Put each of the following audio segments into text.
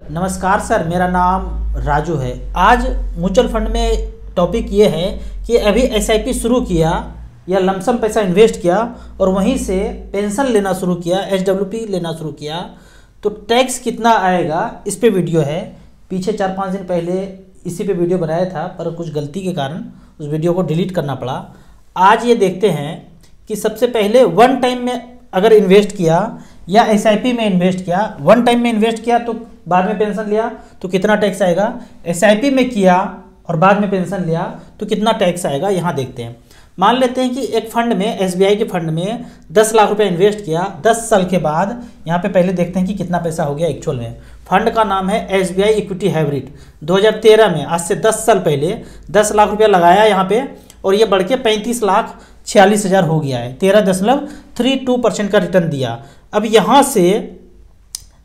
नमस्कार सर, मेरा नाम राजू है। आज म्यूचुअल फंड में टॉपिक ये है कि अभी एसआईपी शुरू किया या लमसम पैसा इन्वेस्ट किया और वहीं से पेंशन लेना शुरू किया, एचडब्ल्यूपी लेना शुरू किया, तो टैक्स कितना आएगा इस पे वीडियो है। पीछे 4-5 दिन पहले इसी पे वीडियो बनाया था, पर कुछ गलती के कारण उस वीडियो को डिलीट करना पड़ा। आज ये देखते हैं कि सबसे पहले वन टाइम में अगर इन्वेस्ट किया या एसआईपी में इन्वेस्ट किया, वन टाइम में इन्वेस्ट किया तो बाद में पेंशन लिया तो कितना टैक्स आएगा, एसआईपी में किया और बाद में पेंशन लिया तो कितना टैक्स आएगा, यहाँ देखते हैं। मान लेते हैं कि एक फंड में, एसबीआई के फंड में 10 लाख रुपए इन्वेस्ट किया 10 साल के बाद। यहाँ पे पहले देखते हैं कि कितना पैसा हो गया एक्चुअल में। फंड का नाम है एसबीआई इक्विटी हाइब्रिड। 2013 में, आज से 10 साल पहले 10 लाख रुपया लगाया यहाँ पे और ये बढ़ के 35,46,000 हो गया है। 13.32% का रिटर्न दिया। अब यहाँ से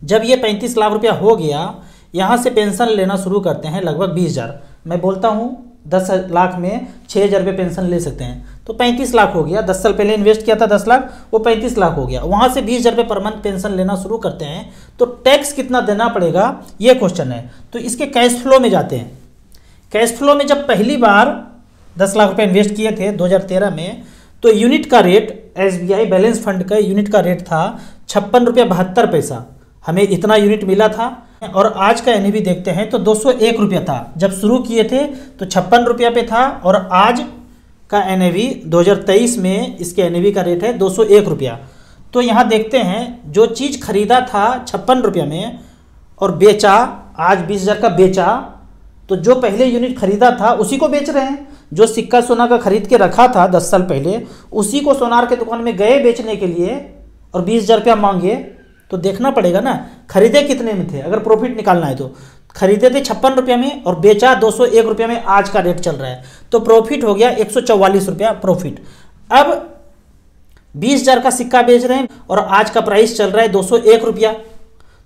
जब ये 35 लाख रुपया हो गया, यहाँ से पेंशन लेना शुरू करते हैं लगभग 20,000। मैं बोलता हूँ 10 लाख में 6,000 रुपये पेंशन ले सकते हैं, तो 35 लाख हो गया। 10 साल पहले इन्वेस्ट किया था 10 लाख, वो 35 लाख हो गया। वहाँ से 20,000 रुपये पर मंथ पेंशन लेना शुरू करते हैं, तो टैक्स कितना देना पड़ेगा ये क्वेश्चन है। तो इसके कैश फ्लो में जाते हैं। कैश फ्लो में जब पहली बार 10 लाख रुपये इन्वेस्ट किए थे 2013 में, तो यूनिट का रेट, एसबीआई बैलेंस फंड का यूनिट का रेट था 56.72 रुपये। हमें इतना यूनिट मिला था। और आज का एनएवी देखते हैं तो 201 रुपया था। जब शुरू किए थे तो 56 रुपया पे था और आज का एनएवी 2023 में इसके एनएवी का रेट है 201 रुपया। तो यहाँ देखते हैं जो चीज़ खरीदा था 56 रुपया में और बेचा आज 20,000 का बेचा, तो जो पहले यूनिट खरीदा था उसी को बेच रहे हैं। जो सिक्का सोना का खरीद के रखा था 10 साल पहले, उसी को सोनार के दुकान में गए बेचने के लिए और 20,000 रुपया मांगे, तो देखना पड़ेगा ना खरीदे कितने में थे। अगर प्रॉफिट निकालना है तो खरीदे थे 56 रुपया में और बेचा 201 रुपया में, आज का रेट चल रहा है तो प्रॉफिट हो गया 144 रुपया प्रॉफिट। अब 20,000 का सिक्का बेच रहे हैं और आज का प्राइस चल रहा है 201 रुपया,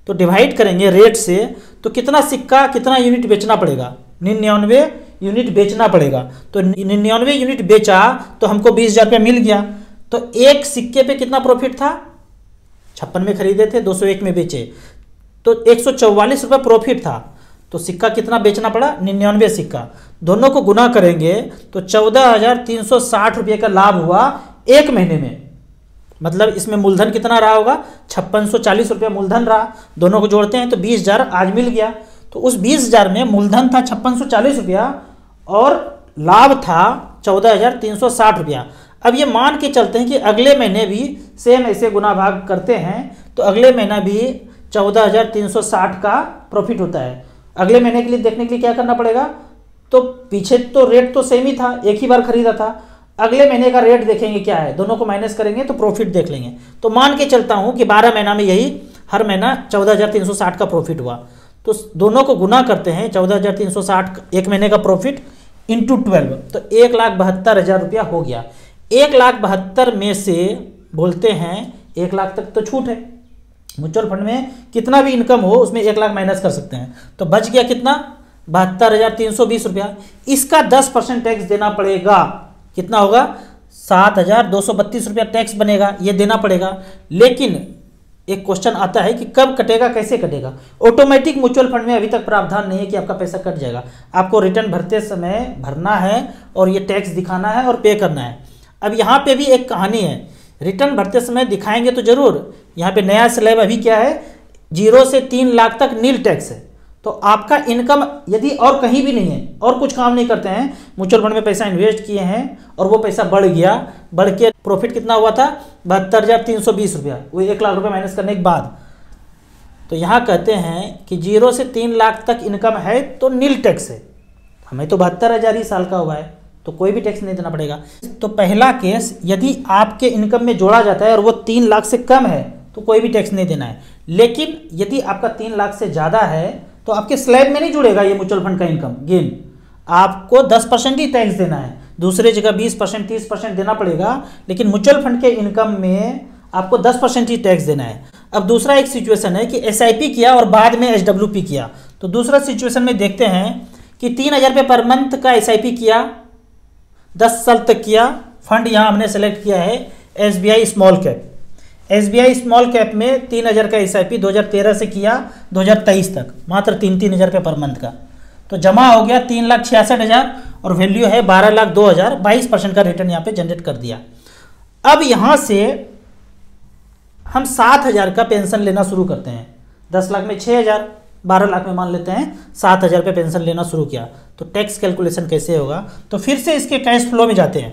तो डिवाइड करेंगे रेट से तो कितना सिक्का, कितना यूनिट बेचना पड़ेगा, 99 यूनिट बेचना पड़ेगा। तो 99 यूनिट बेचा तो हमको 20,000 रुपया मिल गया। तो एक सिक्के पे कितना प्रॉफिट था, 56 में खरीदे थे 201 में बेचे, तो 144 रुपये प्रॉफिट था। तो सिक्का कितना बेचना पड़ा, 99 सिक्का। दोनों को गुना करेंगे तो 14,360 रुपये का लाभ हुआ एक महीने में। मतलब इसमें मूलधन कितना रहा होगा, 5640 रुपया मूलधन रहा। दोनों को जोड़ते हैं तो 20,000 आज मिल गया। तो उस 20,000 में मूलधन था 5640 रुपया और लाभ था 14,360 रुपया। अब ये मान के चलते हैं कि अगले महीने भी सेम ऐसे गुना भाग करते हैं तो अगले महीना भी 14,360 का प्रॉफिट होता है। अगले महीने के लिए देखने के लिए क्या करना पड़ेगा, तो पीछे तो रेट तो सेम ही था, एक ही बार खरीदा था। अगले महीने का रेट देखेंगे क्या है, दोनों को माइनस करेंगे तो प्रॉफिट देख लेंगे। तो मान के चलता हूँ कि 12 महीना में यही हर महीना 14,360 का प्रॉफिट हुआ। तो दोनों को गुना करते हैं, 14,360 एक महीने का प्रॉफिट इंटू 12, तो 1,72,000 रुपया हो गया। 1,72,000 में से बोलते हैं 1 लाख तक तो छूट है। म्यूचुअल फंड में कितना भी इनकम हो उसमें 1 लाख माइनस कर सकते हैं, तो बच गया कितना, 72,320 रुपया। इसका 10% टैक्स देना पड़ेगा। कितना होगा, 7,232 रुपया टैक्स बनेगा, ये देना पड़ेगा। लेकिन एक क्वेश्चन आता है कि कब कटेगा, कैसे कटेगा। ऑटोमेटिक म्यूचुअल फंड में अभी तक प्रावधान नहीं है कि आपका पैसा कट जाएगा। आपको रिटर्न भरते समय भरना है और ये टैक्स दिखाना है और पे करना है। अब यहाँ पे भी एक कहानी है, रिटर्न भरते समय दिखाएंगे तो जरूर। यहाँ पे नया स्लैब अभी क्या है, 0 से 3 लाख तक नील टैक्स है। तो आपका इनकम यदि और कहीं भी नहीं है और कुछ काम नहीं करते हैं, म्यूचुअल फंड में पैसा इन्वेस्ट किए हैं और वो पैसा बढ़ गया, बढ़ के प्रॉफिट कितना हुआ था, 72,320 रुपया, वो 1 लाख रुपये माइनस करने के बाद। तो यहाँ कहते हैं कि 0 से 3 लाख तक इनकम है तो नील टैक्स है। हमें तो 72,000 ही साल का हुआ है तो कोई भी टैक्स नहीं देना पड़ेगा। तो पहला केस, यदि आपके इनकम में जोड़ा जाता है और वो 3 लाख से कम है तो कोई भी टैक्स नहीं देना है। लेकिन यदि आपका 3 लाख से ज़्यादा है तो आपके स्लैब में नहीं जुड़ेगा ये म्यूचुअल फंड का इनकम गेन, आपको 10% ही टैक्स देना है। दूसरे जगह 20%, 30% देना पड़ेगा, लेकिन म्यूचुअल फंड के इनकम में आपको 10% ही टैक्स देना है। अब दूसरा एक सिचुएशन है कि एसआईपी किया और बाद में एचडब्ल्यूपी किया। तो दूसरा सिचुएशन में देखते हैं कि 3,000 रुपये पर मंथ का एसआईपी किया, 10 साल तक किया। फंड यहाँ हमने सेलेक्ट किया है SBI small cap. SBI small cap में 3,000 का एसआईपी 2013 से किया, 2023 तक, मात्र 3,000 रुपये पर मंथ का। तो जमा हो गया 3,66,000 और वैल्यू है 12,02,000, 22% का रिटर्न यहाँ पे जनरेट कर दिया। अब यहाँ से हम 7,000 का पेंशन लेना शुरू करते हैं। 10 लाख में 6,000, 12 लाख में मान लेते हैं 7,000 पे पेंशन लेना शुरू किया, तो टैक्स कैलकुलेशन कैसे होगा? तो फिर से इसके कैश फ्लो में जाते हैं।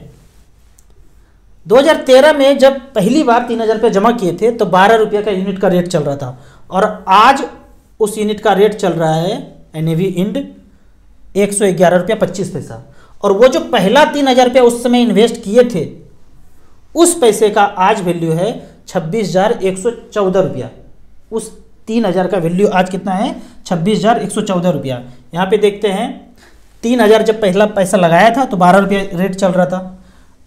2013 में जब पहली बार 3,000 रुपये जमा किए थे तो 12 रुपये का यूनिट का रेट चल रहा था, और आज उस यूनिट का रेट चल रहा है NAV इंड 111 रुपया 25 पैसा। और वो जो पहला 3,000 रुपया उस समय इन्वेस्ट किए थे, उस पैसे का आज वैल्यू है 26,114 रुपया। उस 3,000 का वैल्यू आज कितना है? 26,114 रुपया। यहाँ पे देखते हैं 3,000 जब पहला पैसा लगाया था तो 12 रुपये रेट चल रहा था,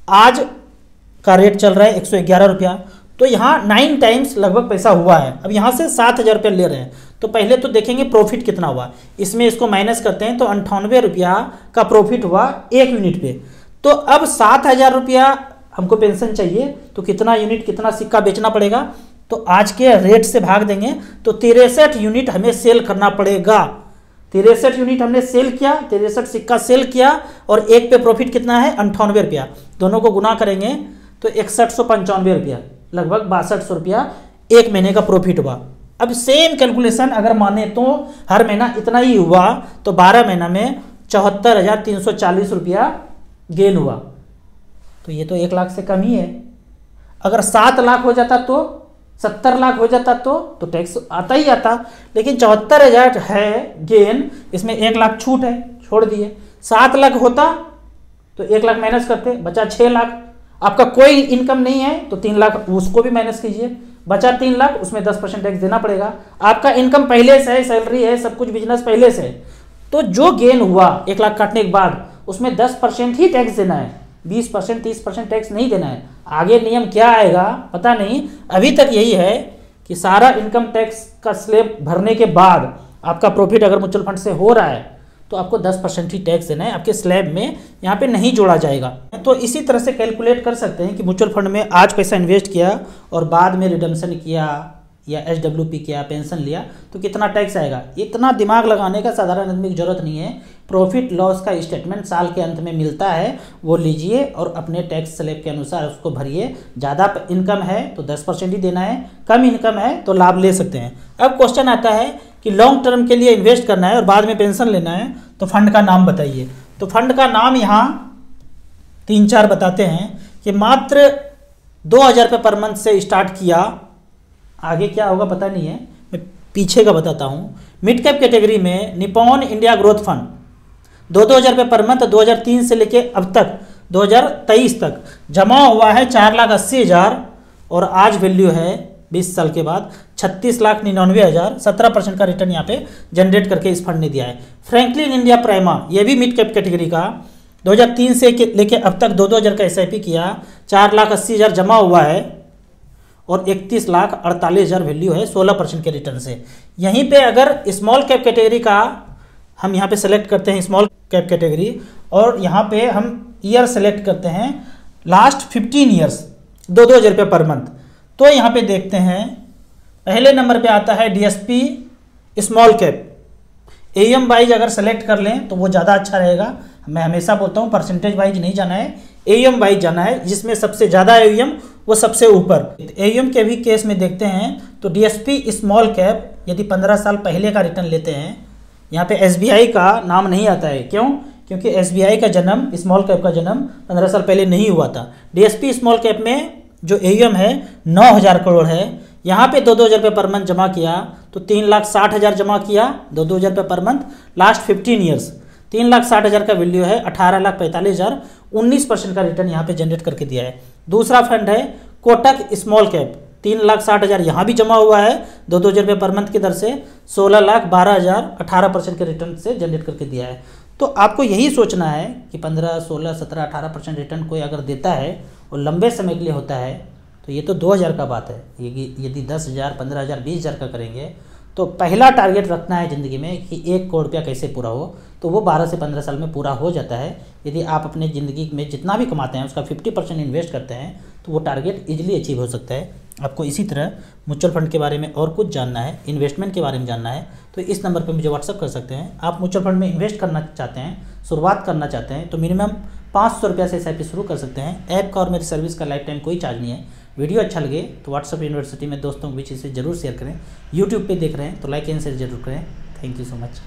आज का रेट चल रहा है 111 रुपया। तो यहाँ 9 टाइम्स लगभग पैसा हुआ है। अब यहाँ से 7,000 रुपया ले रहे हैं, तो पहले तो देखेंगे प्रॉफिट कितना हुआ। इसमें इसको माइनस करते हैं तो 98 रुपया का प्रॉफिट हुआ एक यूनिट पे। तो अब 7,000 रुपया हमको पेंशन चाहिए, तो कितना यूनिट, कितना सिक्का बेचना पड़ेगा? तो आज के रेट से भाग देंगे तो 63 यूनिट हमें सेल करना पड़ेगा। 63 यूनिट हमने सेल किया, 63 सिक्का सेल किया, और एक पे प्रॉफिट कितना है? 98 रुपया। दोनों को गुना करेंगे तो 6195 रुपया, लगभग 6200 रुपया एक महीने का प्रॉफिट हुआ। अब सेम कैलकुलेशन अगर माने तो हर महीना इतना ही हुआ, तो 12 महीना में 74,340 रुपया गेन हुआ। तो ये तो 1 लाख से कम ही है। अगर 7 लाख हो जाता तो, 70 लाख हो जाता तो टैक्स आता ही आता, लेकिन 74,000 है गेन, इसमें 1 लाख छूट है, छोड़ दिए। 7 लाख होता तो 1 लाख माइनस करते, बचा 6 लाख। आपका कोई इनकम नहीं है तो 3 लाख उसको भी माइनस कीजिए, बचा 3 लाख, उसमें 10% टैक्स देना पड़ेगा। आपका इनकम पहले से है, सैलरी है, सब कुछ बिजनेस पहले से है, तो जो गेन हुआ 1 लाख काटने के बाद उसमें 10% ही टैक्स देना है, 20% 30% टैक्स नहीं देना है। आगे नियम क्या आएगा पता नहीं। अभी तक यही है कि सारा इनकम टैक्स का स्लैब भरने के बाद आपका प्रॉफिट अगर म्यूचुअल फंड से हो रहा है तो आपको 10% ही टैक्स देना है, आपके स्लैब में यहाँ पे नहीं जोड़ा जाएगा। तो इसी तरह से कैलकुलेट कर सकते हैं कि म्यूचुअल फंड में आज पैसा इन्वेस्ट किया और बाद में रिडम्पशन किया या SWP किया, पेंशन लिया, तो कितना टैक्स आएगा। इतना दिमाग लगाने का साधारण आदमी की जरूरत नहीं है। प्रॉफिट लॉस का स्टेटमेंट साल के अंत में मिलता है, वो लीजिए और अपने टैक्स स्लैब के अनुसार उसको भरिए। ज़्यादा इनकम है तो 10% ही देना है, कम इनकम है तो लाभ ले सकते हैं। अब क्वेश्चन आता है कि लॉन्ग टर्म के लिए इन्वेस्ट करना है और बाद में पेंशन लेना है, तो फंड का नाम बताइए। तो फंड का नाम यहाँ 3-4 बताते हैं कि मात्र 2,000 रुपये पर मंथ से स्टार्ट किया, आगे क्या होगा पता नहीं है, मैं पीछे का बताता हूँ। मिड कैप कैटेगरी में निपॉन इंडिया ग्रोथ फंड 2,000 रुपये पर मंथ 2003 से लेके अब तक 2023 तक जमा हुआ है 4,80,000 और आज वैल्यू है 20 साल के बाद 36,99,000। 17% का रिटर्न यहाँ पे जनरेट करके इस फंड ने दिया है। फ्रैंकलिन इंडिया प्राइमा, ये भी मिड कैप कैटेगरी का 2003 से लेके अब तक 2,000 का SIP किया, 4,80,000 जमा हुआ है और 31,48,000 वैल्यू है 16% के रिटर्न से। यहीं पे अगर स्मॉल कैप कैटेगरी का हम यहाँ पे सेलेक्ट करते हैं, स्मॉल कैप कैटेगरी, और यहाँ पे हम ईयर सेलेक्ट करते हैं लास्ट 15 ईयर्स, 2,000 रुपये पर मंथ। तो यहाँ पे देखते हैं पहले नंबर पे आता है DSP small cap. AUM wise अगर सेलेक्ट कर लें तो वो ज़्यादा अच्छा रहेगा। मैं हमेशा बोलता हूँ परसेंटेज वाइज नहीं जाना है, AUM वाइज जाना है, जिसमें सबसे ज़्यादा AUM वो सबसे ऊपर। AUM के भी केस में देखते हैं तो DSP स्मॉल कैप यदि 15 साल पहले का रिटर्न लेते हैं, यहाँ पे SBI का नाम नहीं आता है। क्यों? क्योंकि SBI का जन्म, स्मॉल कैप का जन्म 15 साल पहले नहीं हुआ था। DSP स्मॉल कैप में जो AUM है 9,000 करोड़ है। यहाँ पे 2,000 रुपये पर मंथ जमा किया तो 3,60,000 जमा किया, 2,000 रुपये पर मंथ लास्ट 15 ईयर्स, 3,60,000 का वैल्यू है 18,45,000। 19% का रिटर्न यहाँ पे जनरेट करके दिया है। दूसरा फंड है कोटक स्मॉल कैप, 3,60,000 यहाँ भी जमा हुआ है 2,000 रुपये पर मंथ की दर से, 16,12,000, 18% के रिटर्न से जनरेट करके दिया है। तो आपको यही सोचना है कि 15, 16, 17, 18% रिटर्न कोई अगर देता है और लंबे समय के लिए होता है तो ये तो 2,000 का बात है। यदि 10,000, 15,000, 20,000 का करेंगे तो पहला टारगेट रखना है ज़िंदगी में कि 1 करोड़ रुपया कैसे पूरा हो, तो वो 12 से 15 साल में पूरा हो जाता है। यदि आप अपने ज़िंदगी में जितना भी कमाते हैं उसका 50% इन्वेस्ट करते हैं तो वो टारगेट ईजिली अचीव हो सकता है। आपको इसी तरह म्यूचुअल फंड के बारे में और कुछ जानना है, इन्वेस्टमेंट के बारे में जानना है, तो इस नंबर पर मुझे व्हाट्सअप कर सकते हैं। आप म्यूचुअल फंड में इन्वेस्ट करना चाहते हैं, शुरुआत करना चाहते हैं, तो मिनिमम 500 रुपये से SIP शुरू कर सकते हैं। ऐप का और मेरी सर्विस का लाइफ टाइम कोई चार्ज नहीं है। वीडियो अच्छा लगे तो व्हाट्सअप यूनिवर्सिटी में दोस्तों के बीच इसे जरूर शेयर करें। यूट्यूब पे देख रहे हैं तो लाइक एंड शेयर जरूर करें। Thank you so much.